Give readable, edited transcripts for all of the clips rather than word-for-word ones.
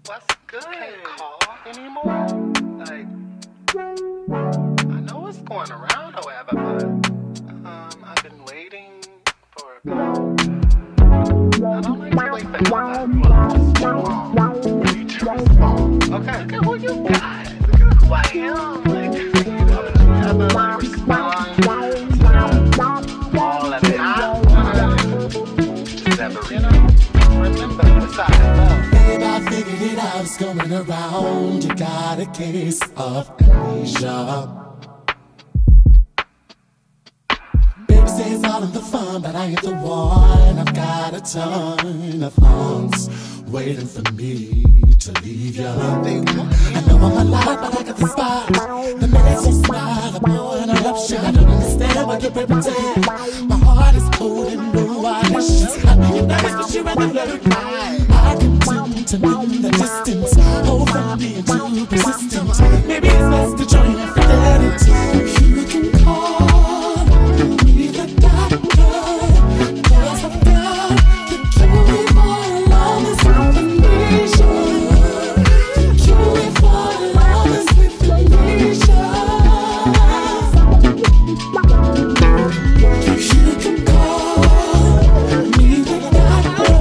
What's good? Can't call anymore? Like, I know what's going around, however, but I've been waiting for a bit. I don't like to wait for anyone. Just too long. You turn the phone. Okay, look at who you got. Look at who I am. Like, you ever respond to all of it? Just ever, remember the side love. Babe, I figured it out, it's going around. You got a case of amnesia. Baby say it's all in the fun, but I ain't the one. I've got a ton of hunks waiting for me to leave ya. I know I'm alive, but I got the spot. The minute you smile, I'm more an eruption. I don't understand what you pretend. My heart is cold and blue. I wish she's happy and nice, but she rather let it die. I continue to move the distance. Hold from being too persistent. Maybe it's best to join and forget it. You can call me the doctor, 'cause I've got the cure for love is information. The cure for love is information. You can call me the doctor,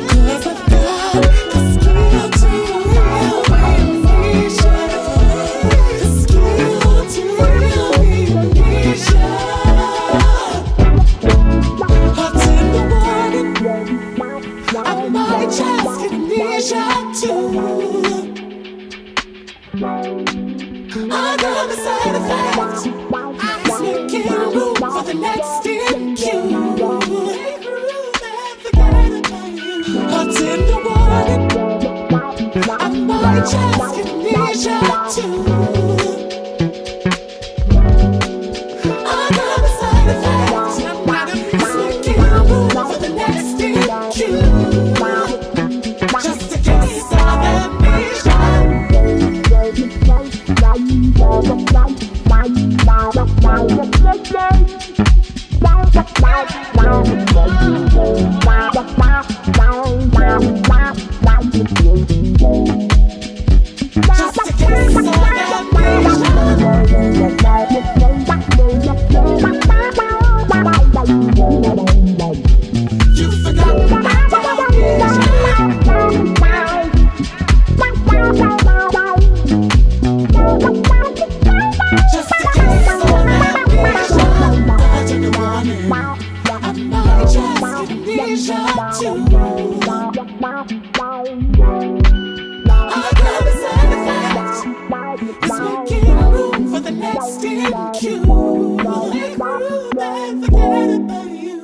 'cause I've got the skill to heal amnesia. The skill to heal amnesia. Hearts in the morning, I might just get amnesia too. I got the side effects. It's making room for the next in queue. Hearts in the morning, I might just get amnesia too. I got the side effects. It's making room for the next in queue. Just a case of amnesia. Just a case of you forgot my just a case of amnesia. I take a warning. I might just get amnesia too. I got the side effects. It's making room for the next in queue. Make room and forget about you.